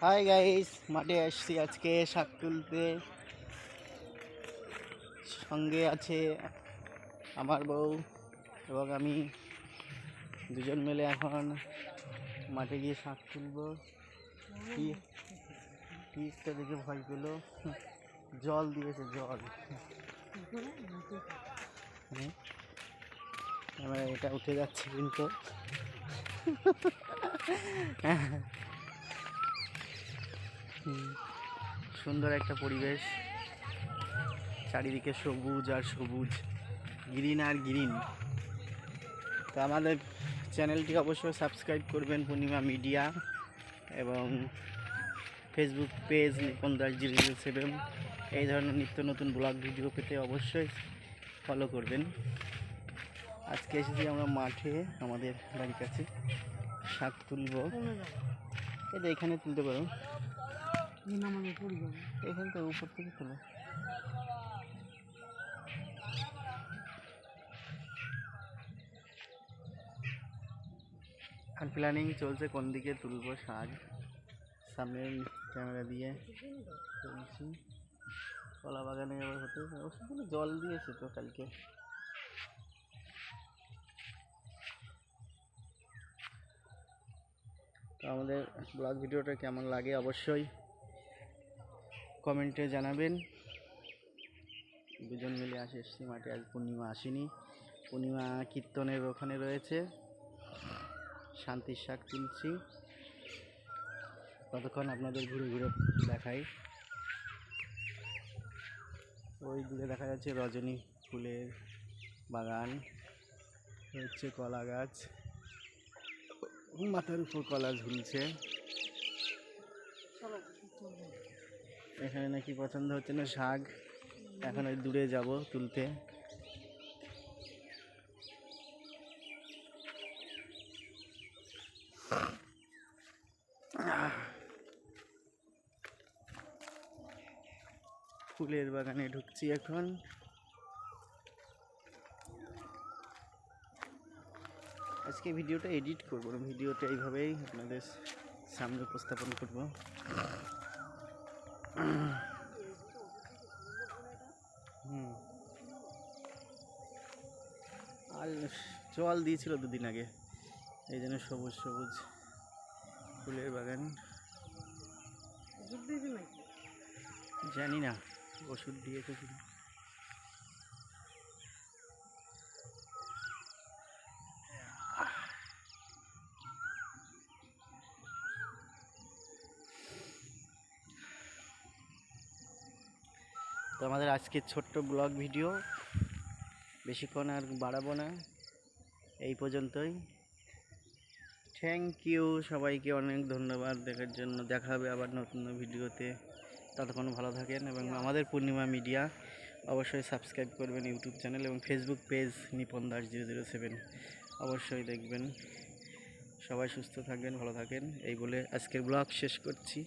Hi guys, মাঠে আসছি আজকে শাক তুলতে। সঙ্গে আছে আমার বউ এবং আমি, দুজন মিলে এখন মাঠে গিয়ে শাক তুলবো। পিসটা দেখে ভয় পেলো, জল দিয়েছে জল। আমার এটা উঠে যাচ্ছে কিন্তু সুন্দর একটা পরিবেশ, চারিদিকে সবুজ আর সবুজ, গ্রিন আর গ্রিন। তো আমাদের চ্যানেলটি অবশ্যই সাবস্ক্রাইব করবেন, পূর্ণিমা মিডিয়া, এবং ফেসবুক পেজ নিপন দাস 007। এই ধরনের নিত্য নতুন ব্লগ ভিডিও পেতে অবশ্যই ফলো করবেন। আজকে এসেছি আমরা মাঠে, আমাদের বাড়ির কাছে শাক তুলব। এটা এখানে তুলতে পারো, এখান থেকে উপর থেকে তুলো। আর প্ল্যানিং চলছে কোন দিকে তুলবো শাক। সামনে ক্যামেরা দিয়ে তুলছি। কলা বাগানে আবার হতে ওষুধগুলো জল দিয়েছে তো কালকে। তো আমাদের ব্লগ ভিডিওটা কেমন লাগে অবশ্যই কমেন্টে জানাবেন। দুজন মিলে এসেছি মাঠে, আজ পূর্ণিমা আসেনি, পূর্ণিমা কীর্তনের ওখানে রয়েছে, শান্তির শাক তুলছি। ততক্ষণ আপনাদের ঘুরে ঘুরে দেখাই। ওই দূরে দেখা যাচ্ছে রজনী ফুলের বাগান, হচ্ছে কলা গাছ, মাথার উপর কলা ঝুলছে। এখানে নাকি পছন্দ হচ্ছে না শাক, এখন ওই দূরে যাব তুলতে। ফুলের বাগানে ঢুকছি এখন। আজকে ভিডিওটা এডিট করবো না, ভিডিওটা এইভাবেই আপনাদের সামনে উপস্থাপন করব। আর জল দিয়েছিল দুদিন আগে, এই জন্য সবুজ সবুজ ফুলের বাগান। জানি না ওষুধ দিয়েছে কিনা। তো আমাদের আজকের ছোট্ট ব্লগ ভিডিও বেশিক্ষণ আর বাড়াবো না, এই পর্যন্তই। থ্যাংক ইউ সবাইকে, অনেক ধন্যবাদ দেখার জন্য। দেখা হবে আবার নতুন ভিডিওতে, ততক্ষণ ভালো থাকেন। এবং আমাদের পূর্ণিমা মিডিয়া অবশ্যই সাবস্ক্রাইব করবেন, ইউটিউব চ্যানেল এবং ফেসবুক পেজ নিপন দাস 007 অবশ্যই দেখবেন। সবাই সুস্থ থাকবেন, ভালো থাকেন, এই বলে আজকের ব্লগ শেষ করছি।